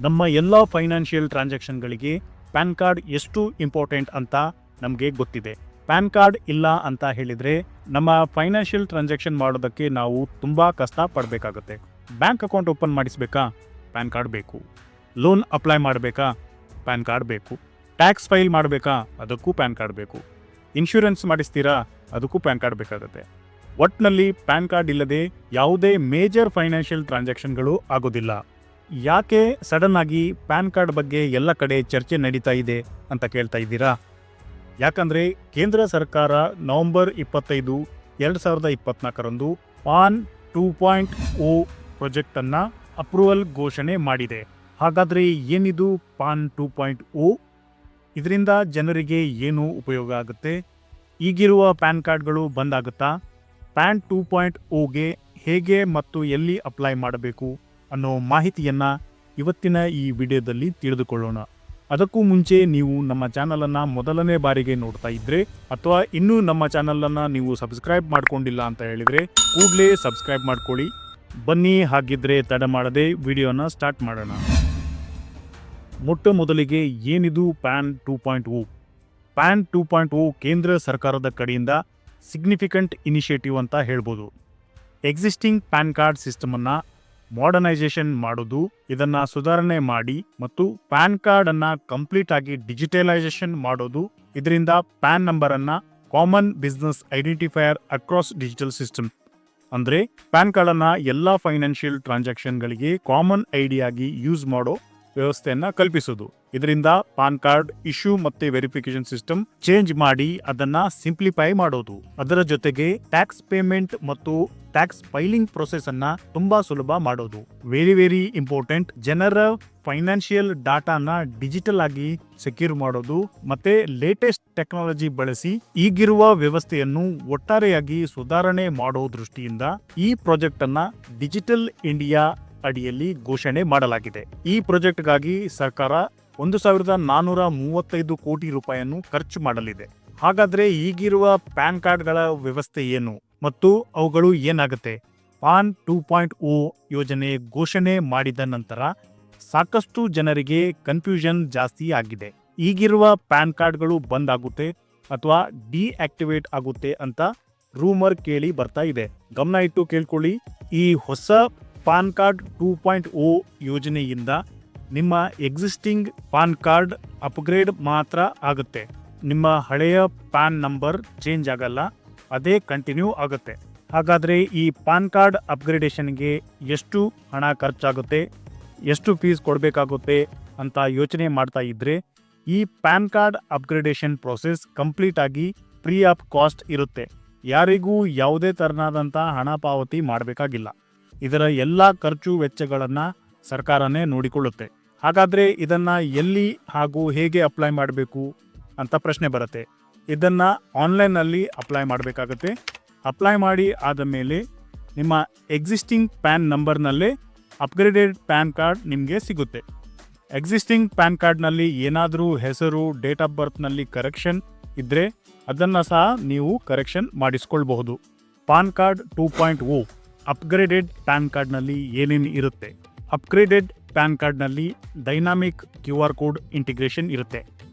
ನಮ್ಮ ಎಲ್ಲ financial ಟ್ರಾನ್ಸಾಕ್ಷನ್ಗಳಿಗೆ PAN card ಎಷ್ಟು ಇಂಪಾರ್ಟೆಂಟ್ ಅಂತ ನಮಗೆ ಗೊತ್ತಿದೆ. ಪ್ಯಾನ್ ಕಾರ್ಡ್ ಇಲ್ಲ ಅಂತ ಹೇಳಿದರೆ ನಮ್ಮ ಫೈನಾನ್ಷಿಯಲ್ ಟ್ರಾನ್ಸಾಕ್ಷನ್ ಮಾಡೋದಕ್ಕೆ ನಾವು ತುಂಬ ಕಷ್ಟ ಪಡಬೇಕಾಗುತ್ತೆ. ಬ್ಯಾಂಕ್ ಅಕೌಂಟ್ ಓಪನ್ ಮಾಡಿಸ್ಬೇಕಾ? ಪ್ಯಾನ್ ಕಾರ್ಡ್ ಬೇಕು. ಲೋನ್ ಅಪ್ಲೈ ಮಾಡಬೇಕಾ? ಪ್ಯಾನ್ ಕಾರ್ಡ್ ಬೇಕು. ಟ್ಯಾಕ್ಸ್ ಫೈಲ್ ಮಾಡಬೇಕಾ? ಅದಕ್ಕೂ ಪ್ಯಾನ್ ಕಾರ್ಡ್ ಬೇಕು. ಇನ್ಶೂರೆನ್ಸ್ ಮಾಡಿಸ್ತೀರಾ? ಅದಕ್ಕೂ ಪ್ಯಾನ್ ಕಾರ್ಡ್ ಬೇಕಾಗುತ್ತೆ. ಒಟ್ಟಿನಲ್ಲಿ ಪ್ಯಾನ್ ಕಾರ್ಡ್ ಇಲ್ಲದೆ ಯಾವುದೇ ಮೇಜರ್ ಫೈನಾನ್ಷಿಯಲ್ ಟ್ರಾನ್ಸಾಕ್ಷನ್ಗಳು ಆಗೋದಿಲ್ಲ. ಯಾಕೆ ಸಡನ್ ಆಗಿ ಪ್ಯಾನ್ ಕಾರ್ಡ್ ಬಗ್ಗೆ ಎಲ್ಲ ಕಡೆ ಚರ್ಚೆ ನಡೀತಾ ಇದೆ ಅಂತ ಕೇಳ್ತಾ ಇದ್ದೀರಾ? ಯಾಕಂದರೆ ಕೇಂದ್ರ ಸರ್ಕಾರ ನವೆಂಬರ್ 25, 2024 ಪಾನ್ 2.0 ಪ್ರಾಜೆಕ್ಟನ್ನು ಅಪ್ರೂವಲ್ ಘೋಷಣೆ ಮಾಡಿದೆ. ಹಾಗಾದರೆ ಏನಿದು ಪಾನ್ 2.0? ಇದರಿಂದ ಜನರಿಗೆ ಏನು ಉಪಯೋಗ ಆಗುತ್ತೆ? ಈಗಿರುವ ಪ್ಯಾನ್ ಕಾರ್ಡ್ಗಳು ಬಂದಾಗುತ್ತಾ? ಪ್ಯಾನ್ 2.0ಗೆ ಹೇಗೆ ಮತ್ತು ಎಲ್ಲಿ ಅಪ್ಲೈ ಮಾಡಬೇಕು ಅನ್ನೋ ಮಾಹಿತಿಯನ್ನು ಇವತ್ತಿನ ಈ ವಿಡಿಯೋದಲ್ಲಿ ತಿಳಿದುಕೊಳ್ಳೋಣ. ಅದಕ್ಕೂ ಮುಂಚೆ ನೀವು ನಮ್ಮ ಚಾನಲನ್ನು ಮೊದಲನೇ ಬಾರಿಗೆ ನೋಡ್ತಾ ಇದ್ದರೆ ಅಥವಾ ಇನ್ನೂ ನಮ್ಮ ಚಾನಲನ್ನು ನೀವು ಸಬ್ಸ್ಕ್ರೈಬ್ ಮಾಡ್ಕೊಂಡಿಲ್ಲ ಅಂತ ಹೇಳಿದರೆ ಕೂಡಲೇ ಸಬ್ಸ್ಕ್ರೈಬ್ ಮಾಡ್ಕೊಳ್ಳಿ. ಬನ್ನಿ, ಹಾಗಿದ್ರೆ ತಡ ಮಾಡದೆ ವಿಡಿಯೋನ ಸ್ಟಾರ್ಟ್ ಮಾಡೋಣ. ಮೊಟ್ಟ ಮೊದಲಿಗೆ ಏನಿದು ಪ್ಯಾನ್ 2.0? ಪ್ಯಾನ್ 2.0 ಕೇಂದ್ರ ಸರ್ಕಾರದ ಕಡೆಯಿಂದ ಸಿಗ್ನಿಫಿಕೆಂಟ್ ಇನಿಷಿಯೇಟಿವ್ ಅಂತ ಹೇಳ್ಬೋದು. ಎಕ್ಸಿಸ್ಟಿಂಗ್ ಪ್ಯಾನ್ ಕಾರ್ಡ್ ಸಿಸ್ಟಮನ್ನು ಮಾಡರ್ನೈಸೇಷನ್ ಮಾಡೋದು, ಇದನ್ನು ಸುಧಾರಣೆ ಮಾಡಿ ಮತ್ತು ಪ್ಯಾನ್ ಕಾರ್ಡನ್ನು ಕಂಪ್ಲೀಟ್ ಆಗಿ ಡಿಜಿಟಲೈಸೇಷನ್ ಮಾಡೋದು. ಇದರಿಂದ ಪ್ಯಾನ್ ನಂಬರನ್ನು common business identifier across digital system, ಅಂದರೆ ಪ್ಯಾನ್ ಕಾರ್ಡನ್ನು ಎಲ್ಲ ಫೈನಾನ್ಷಿಯಲ್ ಟ್ರಾನ್ಸಾಕ್ಷನ್ಗಳಿಗೆ ಕಾಮನ್ ಐಡಿಯಾಗಿ ಯೂಸ್ ಮಾಡೋ ವ್ಯವಸ್ಥೆಯನ್ನು ಕಲ್ಪಿಸೋದು. ಇದರಿಂದ ಪಾನ್ ಕಾರ್ಡ್ ಇಶ್ಯೂ ಮತ್ತೆ ವೆರಿಫಿಕೇಶನ್ ಸಿಸ್ಟಮ್ ಚೇಂಜ್ ಮಾಡಿ ಅದನ್ನ ಸಿಂಪ್ಲಿಫೈ ಮಾಡೋದು. ಅದರ ಜೊತೆಗೆ ಟ್ಯಾಕ್ಸ್ ಪೇಮೆಂಟ್ ಮತ್ತು ಟ್ಯಾಕ್ಸ್ ಫೈಲಿಂಗ್ ಪ್ರೊಸೆಸ್ ಅನ್ನ ತುಂಬಾ ಸುಲಭ ಮಾಡೋದು. ವೆರಿ ಇಂಪಾರ್ಟೆಂಟ್, ಜನರ ಫೈನಾನ್ಷಿಯಲ್ ಡಾಟಾನ ಡಿಜಿಟಲ್ ಆಗಿ ಸೆಕ್ಯೂರ್ ಮಾಡೋದು ಮತ್ತೆ ಲೇಟೆಸ್ಟ್ ಟೆಕ್ನಾಲಜಿ ಬಳಸಿ ಈಗಿರುವ ವ್ಯವಸ್ಥೆಯನ್ನು ಒಟ್ಟಾರೆಯಾಗಿ ಸುಧಾರಣೆ ಮಾಡೋ ದೃಷ್ಟಿಯಿಂದ ಈ ಪ್ರಾಜೆಕ್ಟ್ ಅನ್ನ ಡಿಜಿಟಲ್ ಇಂಡಿಯಾ ಅಡಿಯಲ್ಲಿ ಘೋಷಣೆ ಮಾಡಲಾಗಿದೆ. ಈ ಪ್ರಾಜೆಕ್ಟ್ಗಾಗಿ ಸರ್ಕಾರ 1,435 ಕೋಟಿ ರೂಪಾಯಿಯನ್ನು ಖರ್ಚು ಮಾಡಲಿದೆ. ಹಾಗಾದ್ರೆ ಈಗಿರುವ ಪ್ಯಾನ್ ಕಾರ್ಡ್ಗಳ ವ್ಯವಸ್ಥೆ ಏನು ಮತ್ತು ಅವುಗಳು ಏನಾಗುತ್ತೆ? ಪಾನ್ 2.0 ಯೋಜನೆ ಘೋಷಣೆ ಮಾಡಿದ ನಂತರ ಸಾಕಷ್ಟು ಜನರಿಗೆ ಕನ್ಫ್ಯೂಷನ್ ಜಾಸ್ತಿ ಆಗಿದೆ. ಈಗಿರುವ ಪ್ಯಾನ್ ಕಾರ್ಡ್ಗಳು ಬಂದ್ ಆಗುತ್ತೆ ಅಥವಾ ಡಿಆಕ್ಟಿವೇಟ್ ಆಗುತ್ತೆ ಅಂತ ರೂಮರ್ ಕೇಳಿ ಬರ್ತಾ ಇದೆ. ಗಮನ ಇಟ್ಟು ಕೇಳ್ಕೊಳ್ಳಿ. ಈ ಹೊಸ ಪಾನ್ ಕಾರ್ಡ್ 2.0 ಯೋಜನೆಯಿಂದ ನಿಮ್ಮ ಎಕ್ಸಿಸ್ಟಿಂಗ್ ಪಾನ್ ಕಾರ್ಡ್ ಅಪ್ಗ್ರೇಡ್ ಮಾತ್ರ ಆಗುತ್ತೆ. ನಿಮ್ಮ ಹಳೆಯ ಪಾನ್ ನಂಬರ್ ಚೇಂಜ್ ಆಗಲ್ಲ, ಅದೇ ಕಂಟಿನ್ಯೂ ಆಗುತ್ತೆ. ಹಾಗಾದರೆ ಈ ಪಾನ್ ಕಾರ್ಡ್ ಅಪ್ಗ್ರೇಡೇಷನ್ಗೆ ಎಷ್ಟು ಹಣ ಖರ್ಚಾಗುತ್ತೆ, ಎಷ್ಟು ಫೀಸ್ ಕೊಡಬೇಕಾಗುತ್ತೆ ಅಂತ ಯೋಚನೆ ಮಾಡ್ತಾ ಇದ್ದರೆ ಈ PAN card upgradation process complete ಆಗಿ ಫ್ರೀ ಆಫ್ ಕಾಸ್ಟ್ ಇರುತ್ತೆ. ಯಾರಿಗೂ ಯಾವುದೇ ತೆರನಾದಂಥ ಹಣ ಪಾವತಿ ಮಾಡಬೇಕಾಗಿಲ್ಲ. ಇದರ ಎಲ್ಲ ಖರ್ಚು ವೆಚ್ಚಗಳನ್ನು ಸರ್ಕಾರನೇ ನೋಡಿಕೊಳ್ಳುತ್ತೆ. ಹಾಗಾದರೆ ಇದನ್ನು ಎಲ್ಲಿ ಹಾಗೂ ಹೇಗೆ ಅಪ್ಲೈ ಮಾಡಬೇಕು ಅಂತ ಪ್ರಶ್ನೆ ಬರುತ್ತೆ. ಇದನ್ನು ಆನ್ಲೈನಲ್ಲಿ ಅಪ್ಲೈ ಮಾಡಬೇಕಾಗುತ್ತೆ. ಅಪ್ಲೈ ಮಾಡಿ ಆದ ಮೇಲೆ ನಿಮ್ಮ ಎಕ್ಸಿಸ್ಟಿಂಗ್ ಪ್ಯಾನ್ ನಂಬರ್ನಲ್ಲೇ ಅಪ್ಗ್ರೇಡೆಡ್ ಪ್ಯಾನ್ ಕಾರ್ಡ್ ನಿಮಗೆ ಸಿಗುತ್ತೆ. ಎಕ್ಸಿಸ್ಟಿಂಗ್ ಪ್ಯಾನ್ ಕಾರ್ಡ್ನಲ್ಲಿ ಏನಾದರೂ ಹೆಸರು, ಡೇಟ್ ಆಫ್ ಬರ್ತ್ನಲ್ಲಿ ಕರೆಕ್ಷನ್ ಇದ್ದರೆ ಅದನ್ನು ಸಹ ನೀವು ಕರೆಕ್ಷನ್ ಮಾಡಿಸ್ಕೊಳ್ಬಹುದು. ಪಾನ್ ಕಾರ್ಡ್ 2.0 ಅಪ್ಗ್ರೇಡೆಡ್ ಪ್ಯಾನ್ ಕಾರ್ಡ್ನಲ್ಲಿ ಏನೇನು ಇರುತ್ತೆ? ಅಪ್ಗ್ರೇಡೆಡ್ ಪ್ಯಾನ್ ಕಾರ್ಡ್ನಲ್ಲಿ ಡೈನಾಮಿಕ್ QR ಕೋಡ್ ಇಂಟಿಗ್ರೇಷನ್ ಇರುತ್ತೆ.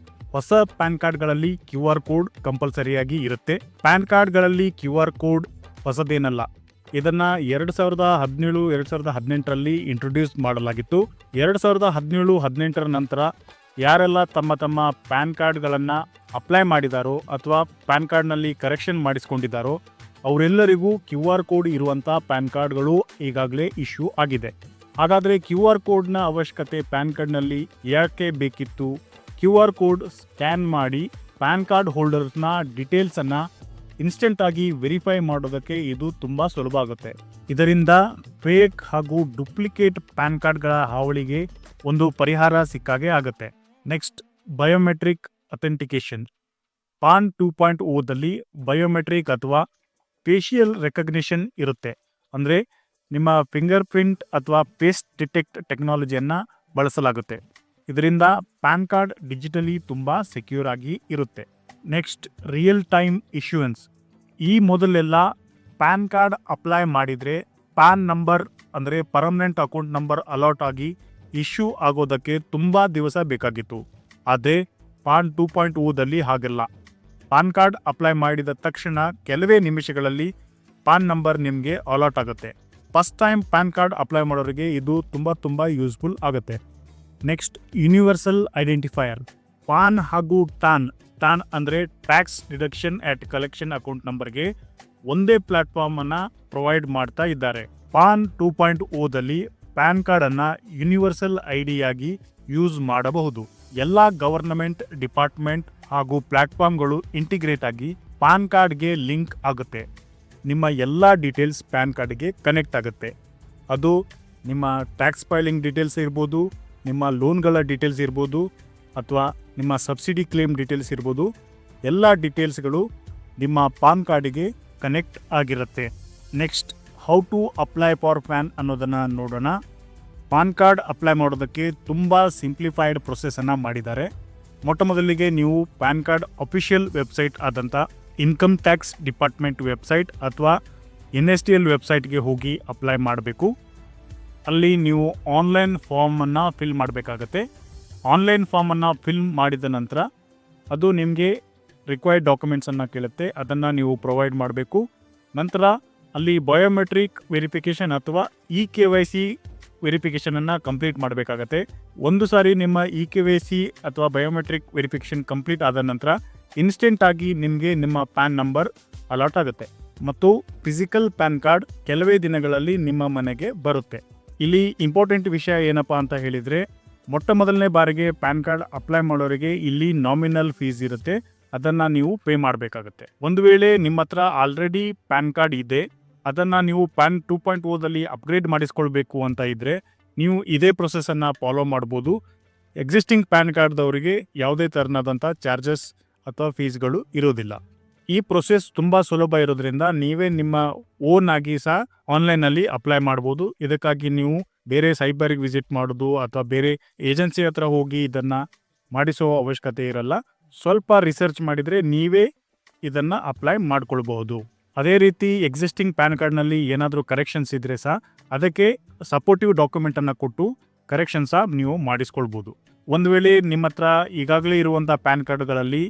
ಹೊಸ ಪ್ಯಾನ್ ಕಾರ್ಡ್ಗಳಲ್ಲಿ QR ಕೋಡ್ ಕಂಪಲ್ಸರಿಯಾಗಿ ಇರುತ್ತೆ. ಪ್ಯಾನ್ ಕಾರ್ಡ್ಗಳಲ್ಲಿ QR ಕೋಡ್ ಹೊಸದೇನಲ್ಲ. ಇದನ್ನು 2017, 2018ರಲ್ಲಿ ಇಂಟ್ರೊಡ್ಯೂಸ್ ಮಾಡಲಾಗಿತ್ತು. 2017-18 ನಂತರ ಯಾರೆಲ್ಲ ತಮ್ಮ ಪ್ಯಾನ್ ಕಾರ್ಡ್ಗಳನ್ನು ಅಪ್ಲೈ ಮಾಡಿದಾರೋ ಅಥವಾ ಪ್ಯಾನ್ ಕಾರ್ಡ್ನಲ್ಲಿ ಕರೆಕ್ಷನ್ ಮಾಡಿಸ್ಕೊಂಡಿದ್ದಾರೋ ಅವರೆಲ್ಲರಿಗೂ QR ಕೋಡ್ ಇರುವಂಥ ಪ್ಯಾನ್ ಕಾರ್ಡ್ಗಳು ಈಗಾಗಲೇ ಇಶ್ಯೂ ಆಗಿದೆ. ಹಾಗಾದರೆ QR ಕೋಡ್ನ ಅವಶ್ಯಕತೆ ಪ್ಯಾನ್ ಕಾರ್ಡ್ನಲ್ಲಿ ಯಾಕೆ ಬೇಕಿತ್ತು? QR ಕೋಡ್ ಸ್ಕ್ಯಾನ್ ಮಾಡಿ ಪ್ಯಾನ್ ಕಾರ್ಡ್ ಹೋಲ್ಡರ್ಸ್ನ ಡೀಟೇಲ್ಸನ್ನು ಇನ್ಸ್ಟೆಂಟಾಗಿ ವೆರಿಫೈ ಮಾಡೋದಕ್ಕೆ ಇದು ತುಂಬ ಸುಲಭ ಆಗುತ್ತೆ. ಇದರಿಂದ ಫೇಕ್ ಹಾಗೂ ಡುಪ್ಲಿಕೇಟ್ ಪ್ಯಾನ್ ಕಾರ್ಡ್ಗಳ ಹಾವಳಿಗೆ ಒಂದು ಪರಿಹಾರ ಸಿಕ್ಕಾಗೆ ಆಗುತ್ತೆ. Next, biometric authentication. ಪಾನ್ 2.0ದಲ್ಲಿ ಬಯೋಮೆಟ್ರಿಕ್ ಅಥವಾ ಫೇಶಿಯಲ್ ರೆಕಗ್ನಿಷನ್ ಇರುತ್ತೆ. ಅಂದರೆ ನಿಮ್ಮ ಫಿಂಗರ್ ಪ್ರಿಂಟ್ ಅಥವಾ ಫೇಸ್ ಡಿಟೆಕ್ಟ್ ಟೆಕ್ನಾಲಜಿಯನ್ನು ಬಳಸಲಾಗುತ್ತೆ. ಇದರಿಂದ ಪ್ಯಾನ್ ಕಾರ್ಡ್ ಡಿಜಿಟಲಿ ತುಂಬ ಸೆಕ್ಯೂರ್ ಆಗಿ ಇರುತ್ತೆ. Next, real time issuance. ಈ ಮೊದಲೆಲ್ಲ ಪ್ಯಾನ್ ಕಾರ್ಡ್ ಅಪ್ಲೈ ಮಾಡಿದರೆ ಪ್ಯಾನ್ ನಂಬರ್ ಅಂದರೆ ಪರ್ಮನೆಂಟ್ ಅಕೌಂಟ್ ನಂಬರ್ ಅಲಾಟ್ ಆಗಿ ಇಶ್ಯೂ ಆಗೋದಕ್ಕೆ ತುಂಬ ದಿವಸ ಬೇಕಾಗಿತ್ತು. ಅದೇ ಪಾನ್ 2.0ದಲ್ಲಿ ಹಾಗೆಲ್ಲ. ಪಾನ್ ಕಾರ್ಡ್ ಅಪ್ಲೈ ಮಾಡಿದ ತಕ್ಷಣ ಕೆಲವೇ ನಿಮಿಷಗಳಲ್ಲಿ ಪಾನ್ ನಂಬರ್ ನಿಮಗೆ ಅಲಾಟ್ ಆಗುತ್ತೆ. First time PAN card apply ಮಾಡೋರಿಗೆ ಇದು ತುಂಬ ಯೂಸ್ಫುಲ್ ಆಗುತ್ತೆ. Next, universal identifier. ಪಾನ್ ಹಾಗೂ ಟಾನ್ ಅಂದರೆ ಟ್ಯಾಕ್ಸ್ ಡಿಡಕ್ಷನ್ ಆಟ್ ಕಲೆಕ್ಷನ್ ಅಕೌಂಟ್ ನಂಬರ್ಗೆ ಒಂದೇ ಪ್ಲಾಟ್ಫಾರ್ಮ್ ಅನ್ನ ಪ್ರೊವೈಡ್ ಮಾಡ್ತಾ ಇದ್ದಾರೆ. ಪಾನ್ 2.0ದಲ್ಲಿ ಪ್ಯಾನ್ ಕಾರ್ಡ್ ಅನ್ನ ಯೂನಿವರ್ಸಲ್ ಐಡಿಯಾಗಿ ಯೂಸ್ ಮಾಡಬಹುದು. ಎಲ್ಲ ಗವರ್ನಮೆಂಟ್ ಡಿಪಾರ್ಟ್ಮೆಂಟ್ ಹಾಗೂ ಪ್ಲಾಟ್ಫಾರ್ಮ್ಗಳು ಇಂಟಿಗ್ರೇಟ್ ಆಗಿ ಪಾನ್ ಕಾರ್ಡ್ಗೆ ಲಿಂಕ್ ಆಗುತ್ತೆ. ನಿಮ್ಮ ಎಲ್ಲ ಡೀಟೇಲ್ಸ್ ಪ್ಯಾನ್ ಕಾರ್ಡ್ಗೆ ಕನೆಕ್ಟ್ ಆಗುತ್ತೆ. ಅದು ನಿಮ್ಮ ಟ್ಯಾಕ್ಸ್ ಫೈಲಿಂಗ್ ಡೀಟೇಲ್ಸ್ ಇರ್ಬೋದು, ನಿಮ್ಮ ಲೋನ್ಗಳ ಡೀಟೇಲ್ಸ್ ಇರ್ಬೋದು, ಅಥವಾ ನಿಮ್ಮ ಸಬ್ಸಿಡಿ ಕ್ಲೇಮ್ ಡೀಟೇಲ್ಸ್ ಇರ್ಬೋದು. ಎಲ್ಲ ಡೀಟೇಲ್ಸ್ಗಳು ನಿಮ್ಮ ಪಾನ್ ಕಾರ್ಡಿಗೆ ಕನೆಕ್ಟ್ ಆಗಿರುತ್ತೆ. Next, how to apply for PAN ಅನ್ನೋದನ್ನು ನೋಡೋಣ. ಪಾನ್ ಕಾರ್ಡ್ ಅಪ್ಲೈ ಮಾಡೋದಕ್ಕೆ ತುಂಬ ಸಿಂಪ್ಲಿಫೈಡ್ ಪ್ರೊಸೆಸನ್ನು ಮಾಡಿದ್ದಾರೆ. ಮೊದಲಿಗೆ ನೀವು ಪ್ಯಾನ್ ಕಾರ್ಡ್ ಅಫಿಷಿಯಲ್ ವೆಬ್ಸೈಟ್ ಆದಂಥ ಇನ್ಕಮ್ ಟ್ಯಾಕ್ಸ್ ಡಿಪಾರ್ಟ್ಮೆಂಟ್ ವೆಬ್ಸೈಟ್ ಅಥವಾ NSTL ವೆಬ್ಸೈಟ್ಗೆ ಹೋಗಿ ಅಪ್ಲೈ ಮಾಡಬೇಕು. ಅಲ್ಲಿ ನೀವು ಆನ್ಲೈನ್ ಫಾರ್ಮನ್ನು ಫಿಲ್ ಮಾಡಬೇಕಾಗತ್ತೆ. ಆನ್ಲೈನ್ ಫಾರ್ಮನ್ನು ಫಿಲ್ ಮಾಡಿದ ನಂತರ ಅದು ನಿಮಗೆ ರಿಕ್ವೈರ್ಡ್ ಡಾಕ್ಯುಮೆಂಟ್ಸನ್ನು ಕೇಳುತ್ತೆ. ಅದನ್ನು ನೀವು ಪ್ರೊವೈಡ್ ಮಾಡಬೇಕು. ನಂತರ ಅಲ್ಲಿ ಬಯೋಮೆಟ್ರಿಕ್ ವೆರಿಫಿಕೇಷನ್ ಅಥವಾ EKYC ವೆರಿಫಿಕೇಷನನ್ನು ಕಂಪ್ಲೀಟ್ ಮಾಡಬೇಕಾಗತ್ತೆ. ಒಂದು ಸಾರಿ ನಿಮ್ಮ EKYC ಅಥವಾ ಬಯೋಮೆಟ್ರಿಕ್ ವೆರಿಫಿಕೇಷನ್ ಕಂಪ್ಲೀಟ್ ಆದ ನಂತರ ಇನ್ಸ್ಟೆಂಟ್ ಆಗಿ ನಿಮಗೆ ನಿಮ್ಮ ಪ್ಯಾನ್ ನಂಬರ್ ಅಲಾಟ್ ಆಗುತ್ತೆ ಮತ್ತು ಫಿಸಿಕಲ್ ಪ್ಯಾನ್ ಕಾರ್ಡ್ ಕೆಲವೇ ದಿನಗಳಲ್ಲಿ ನಿಮ್ಮ ಮನೆಗೆ ಬರುತ್ತೆ. ಇಲ್ಲಿ ಇಂಪಾರ್ಟೆಂಟ್ ವಿಷಯ ಏನಪ್ಪ ಅಂತ ಹೇಳಿದರೆ, ಮೊದಲನೇ ಬಾರಿಗೆ ಪ್ಯಾನ್ ಕಾರ್ಡ್ ಅಪ್ಲೈ ಮಾಡೋರಿಗೆ ಇಲ್ಲಿ ನಾಮಿನಲ್ ಫೀಸ್ ಇರುತ್ತೆ. ಅದನ್ನು ನೀವು ಪೇ ಮಾಡಬೇಕಾಗುತ್ತೆ. ಒಂದು ವೇಳೆ ನಿಮ್ಮ ಹತ್ರ ಆಲ್ರೆಡಿ ಪ್ಯಾನ್ ಕಾರ್ಡ್ ಇದೆ, ಅದನ್ನು ನೀವು ಪ್ಯಾನ್ 2.0ದಲ್ಲಿ ಅಪ್ಗ್ರೇಡ್ ಮಾಡಿಸ್ಕೊಳ್ಬೇಕು ಅಂತ ಇದ್ದರೆ ನೀವು ಇದೇ ಪ್ರೊಸೆಸನ್ನು ಫಾಲೋ ಮಾಡ್ಬೋದು. ಎಕ್ಸಿಸ್ಟಿಂಗ್ ಪ್ಯಾನ್ ಕಾರ್ಡ್ದವರಿಗೆ ಯಾವುದೇ ಥರನಾದಂಥ ಚಾರ್ಜಸ್ ಅಥವಾ ಫೀಸ್ಗಳು ಇರೋದಿಲ್ಲ. ಈ ಪ್ರೊಸೆಸ್ ತುಂಬ ಸುಲಭ ಇರೋದ್ರಿಂದ ನೀವೇ ನಿಮ್ಮ ಓನ್ ಆಗಿ ಸಹ ಆನ್ಲೈನಲ್ಲಿ ಅಪ್ಲೈ ಮಾಡ್ಬೋದು. ಇದಕ್ಕಾಗಿ ನೀವು ಬೇರೆ ಸೈಬರ್ಗೆ ವಿಸಿಟ್ ಮಾಡೋದು ಅಥವಾ ಬೇರೆ ಏಜೆನ್ಸಿ ಹತ್ರ ಹೋಗಿ ಇದನ್ನು ಮಾಡಿಸೋ ಅವಶ್ಯಕತೆ ಇರಲ್ಲ. ಸ್ವಲ್ಪ ರಿಸರ್ಚ್ ಮಾಡಿದರೆ ನೀವೇ ಇದನ್ನು ಅಪ್ಲೈ ಮಾಡ್ಕೊಳ್ಬಹುದು. ಅದೇ ರೀತಿ ಎಕ್ಸಿಸ್ಟಿಂಗ್ ಪ್ಯಾನ್ ಕಾರ್ಡ್ನಲ್ಲಿ ಏನಾದರೂ ಕರೆಕ್ಷನ್ಸ್ ಇದ್ದರೆ ಸಹ ಅದಕ್ಕೆ ಸಪೋರ್ಟಿವ್ ಡಾಕ್ಯುಮೆಂಟನ್ನು ಕೊಟ್ಟು ಕರೆಕ್ಷನ್ ಸಹ ನೀವು ಮಾಡಿಸ್ಕೊಳ್ಬೋದು. ಒಂದು ವೇಳೆ ನಿಮ್ಮ ಹತ್ರ ಈಗಾಗಲೇ ಇರುವಂಥ ಪ್ಯಾನ್ ಕಾರ್ಡ್ಗಳಲ್ಲಿ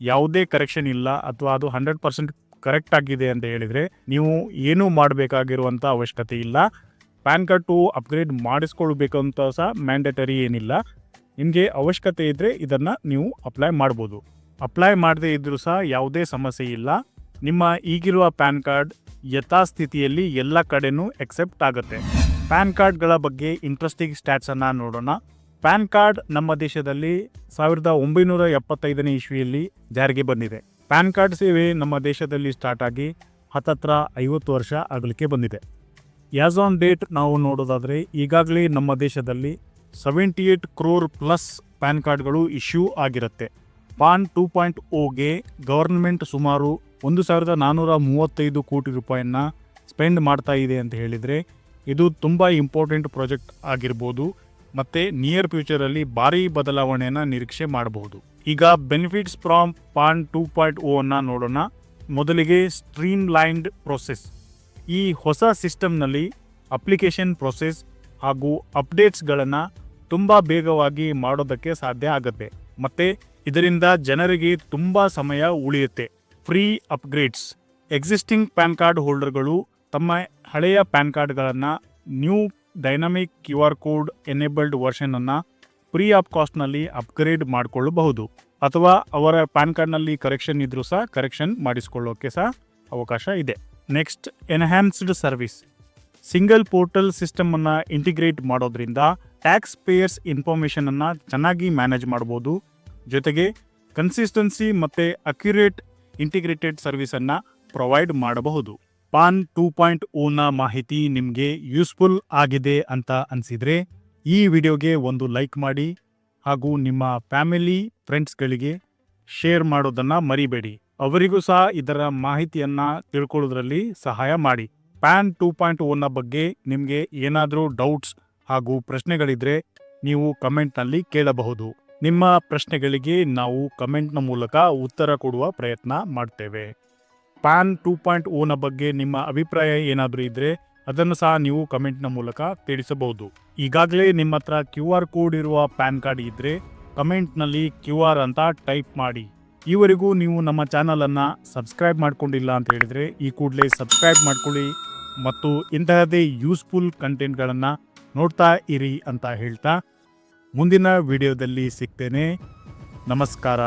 ಯಾವುದೇ ಕರೆಕ್ಷನ್ ಇಲ್ಲ ಅಥವಾ ಅದು 100% ಕರೆಕ್ಟ್ ಆಗಿದೆ ಅಂತ ಹೇಳಿದರೆ ನೀವು ಏನೂ ಮಾಡಬೇಕಾಗಿರುವಂಥ ಅವಶ್ಯಕತೆ ಇಲ್ಲ. ಪ್ಯಾನ್ ಕಾರ್ಡ್ ಅಪ್ಗ್ರೇಡ್ ಮಾಡಿಸ್ಕೊಳ್ಬೇಕಂತ ಸಹ ಮ್ಯಾಂಡೇಟರಿ ಏನಿಲ್ಲ. ನಿಮಗೆ ಅವಶ್ಯಕತೆ ಇದ್ದರೆ ಇದನ್ನು ನೀವು ಅಪ್ಲೈ ಮಾಡ್ಬೋದು. ಅಪ್ಲೈ ಮಾಡದೇ ಇದ್ದರೂ ಸಹ ಯಾವುದೇ ಸಮಸ್ಯೆ ಇಲ್ಲ. ನಿಮ್ಮ ಈಗಿರುವ ಪ್ಯಾನ್ ಕಾರ್ಡ್ ಯಥಾಸ್ಥಿತಿಯಲ್ಲಿ ಎಲ್ಲ ಕಡೆನೂ ಎಕ್ಸೆಪ್ಟ್ ಆಗುತ್ತೆ. ಪ್ಯಾನ್ ಕಾರ್ಡ್ಗಳ ಬಗ್ಗೆ ಇಂಟ್ರೆಸ್ಟಿಂಗ್ ಸ್ಟ್ಯಾಟ್ಸನ್ನು ನೋಡೋಣ. ಪ್ಯಾನ್ ಕಾರ್ಡ್ ನಮ್ಮ ದೇಶದಲ್ಲಿ 1975ನೇ ಇಸ್ವಿಯಲ್ಲಿ ಜಾರಿಗೆ ಬಂದಿದೆ. ಪ್ಯಾನ್ ಕಾರ್ಡ್ ಸೇವೆ ನಮ್ಮ ದೇಶದಲ್ಲಿ ಸ್ಟಾರ್ಟ್ ಆಗಿ ಹತ್ತತ್ರ 50 ವರ್ಷ ಆಗಲಿಕ್ಕೆ ಬಂದಿದೆ. ಆ್ಯಸ್ ಆನ್ ಡೇಟ್ ನಾವು ನೋಡೋದಾದರೆ ಈಗಾಗಲೇ ನಮ್ಮ ದೇಶದಲ್ಲಿ 78 crore ಪ್ಲಸ್ ಪ್ಯಾನ್ ಕಾರ್ಡ್ಗಳು ಇಶ್ಯೂ ಆಗಿರುತ್ತೆ. ಪಾನ್ 2.0ಗೆ ಗವರ್ನಮೆಂಟ್ ಸುಮಾರು 1435 ಕೋಟಿ ರೂಪಾಯಿಯನ್ನು ಸ್ಪೆಂಡ್ ಮಾಡ್ತಾ ಇದೆ ಅಂತ ಹೇಳಿದರೆ ಇದು ತುಂಬ ಇಂಪಾರ್ಟೆಂಟ್ ಪ್ರಾಜೆಕ್ಟ್ ಆಗಿರ್ಬೋದು ಮತ್ತು ನಿಯರ್ ಫ್ಯೂಚರಲ್ಲಿ ಭಾರಿ ಬದಲಾವಣೆಯನ್ನು ನಿರೀಕ್ಷೆ ಮಾಡಬಹುದು. ಈಗ ಬೆನಿಫಿಟ್ಸ್ ಫ್ರಾಮ್ ಪಾನ್ 2.0 ನೋಡೋಣ. ಮೊದಲಿಗೆ ಸ್ಟ್ರೀಮ್ ಲೈನ್ಡ್ ಪ್ರೊಸೆಸ್. ಈ ಹೊಸ ಸಿಸ್ಟಮ್ನಲ್ಲಿ ಅಪ್ಲಿಕೇಶನ್ ಪ್ರೊಸೆಸ್ ಹಾಗೂ ಅಪ್ಡೇಟ್ಸ್ಗಳನ್ನು ತುಂಬ ಬೇಗವಾಗಿ ಮಾಡೋದಕ್ಕೆ ಸಾಧ್ಯ ಆಗುತ್ತೆ ಮತ್ತು ಇದರಿಂದ ಜನರಿಗೆ ತುಂಬ ಸಮಯ ಉಳಿಯುತ್ತೆ. Free upgrades. Existing PAN card ಹೋಲ್ಡರ್ಗಳು ತಮ್ಮ ಹಳೆಯ ಪ್ಯಾನ್ ಕಾರ್ಡ್ಗಳನ್ನು new dynamic QR code enabled ವರ್ಷನನ್ನು ಫ್ರೀ ಆಫ್ ಕಾಸ್ಟ್ನಲ್ಲಿ ಅಪ್ಗ್ರೇಡ್ ಮಾಡಿಕೊಳ್ಳಬಹುದು ಅಥವಾ ಅವರ ಪ್ಯಾನ್ ಕಾರ್ಡ್ನಲ್ಲಿ ಕರೆಕ್ಷನ್ ಇದ್ರೂ ಸಹ ಕರೆಕ್ಷನ್ ಮಾಡಿಸ್ಕೊಳ್ಳೋಕ್ಕೆ ಸಹ ಅವಕಾಶ ಇದೆ. Next, enhanced service. Single portal ಸಿಸ್ಟಮನ್ನು ಇಂಟಿಗ್ರೇಟ್ ಮಾಡೋದ್ರಿಂದ ಟ್ಯಾಕ್ಸ್ ಪೇಯರ್ಸ್ ಇನ್ಫಾರ್ಮೇಷನನ್ನು ಚೆನ್ನಾಗಿ ಮ್ಯಾನೇಜ್ ಮಾಡ್ಬೋದು. ಜೊತೆಗೆ ಕನ್ಸಿಸ್ಟೆನ್ಸಿ ಮತ್ತು ಅಕ್ಯುರೇಟ್ ಇಂಟಿಗ್ರೇಟೆಡ್ ಸರ್ವಿಸನ್ನು ಪ್ರೊವೈಡ್ ಮಾಡಬಹುದು. ಪಾನ್ 2.0ನ ಮಾಹಿತಿ ನಿಮಗೆ ಯೂಸ್ಫುಲ್ ಆಗಿದೆ ಅಂತ ಅನಿಸಿದರೆ ಈ ವಿಡಿಯೋಗೆ ಒಂದು ಲೈಕ್ ಮಾಡಿ ಹಾಗೂ ನಿಮ್ಮ ಫ್ಯಾಮಿಲಿ ಫ್ರೆಂಡ್ಸ್ಗಳಿಗೆ ಶೇರ್ ಮಾಡೋದನ್ನು ಮರಿಬೇಡಿ. ಅವರಿಗೂ ಸಹ ಇದರ ಮಾಹಿತಿಯನ್ನು ತಿಳ್ಕೊಳ್ಳೋದ್ರಲ್ಲಿ ಸಹಾಯ ಮಾಡಿ. ಪ್ಯಾನ್ 2.0ನ ಬಗ್ಗೆ ನಿಮಗೆ ಏನಾದರೂ ಡೌಟ್ಸ್ ಹಾಗೂ ಪ್ರಶ್ನೆಗಳಿದ್ದರೆ ನೀವು ಕಮೆಂಟ್ನಲ್ಲಿ ಕೇಳಬಹುದು. ನಿಮ್ಮ ಪ್ರಶ್ನೆಗಳಿಗೆ ನಾವು ಕಮೆಂಟ್ನ ಮೂಲಕ ಉತ್ತರ ಕೊಡುವ ಪ್ರಯತ್ನ ಮಾಡ್ತೇವೆ. ಪ್ಯಾನ್ 2.0ನ ಬಗ್ಗೆ ನಿಮ್ಮ ಅಭಿಪ್ರಾಯ ಏನಾದರೂ ಇದ್ದರೆ ಅದನ್ನು ಸಹ ನೀವು ಕಮೆಂಟ್ನ ಮೂಲಕ ತಿಳಿಸಬಹುದು. ಈಗಾಗಲೇ ನಿಮ್ಮ ಹತ್ರ QR ಕೋಡ್ ಇರುವ ಪ್ಯಾನ್ ಕಾರ್ಡ್ ಇದ್ರೆ ಕಮೆಂಟ್ನಲ್ಲಿ QR ಅಂತ ಟೈಪ್ ಮಾಡಿ. ಈವರೆಗೂ ನೀವು ನಮ್ಮ ಚಾನಲನ್ನು ಸಬ್ಸ್ಕ್ರೈಬ್ ಮಾಡ್ಕೊಂಡಿಲ್ಲ ಅಂತ ಹೇಳಿದರೆ ಈ ಕೂಡಲೇ ಸಬ್ಸ್ಕ್ರೈಬ್ ಮಾಡ್ಕೊಳ್ಳಿ ಮತ್ತು ಇಂತಹದೇ ಯೂಸ್ಫುಲ್ ಕಂಟೆಂಟ್ಗಳನ್ನು ನೋಡ್ತಾ ಇರಿ ಅಂತ ಹೇಳ್ತಾ ಮುಂದಿನ ವಿಡಿಯೋದಲ್ಲಿ ಸಿಗ್ತೇನೆ. ನಮಸ್ಕಾರ.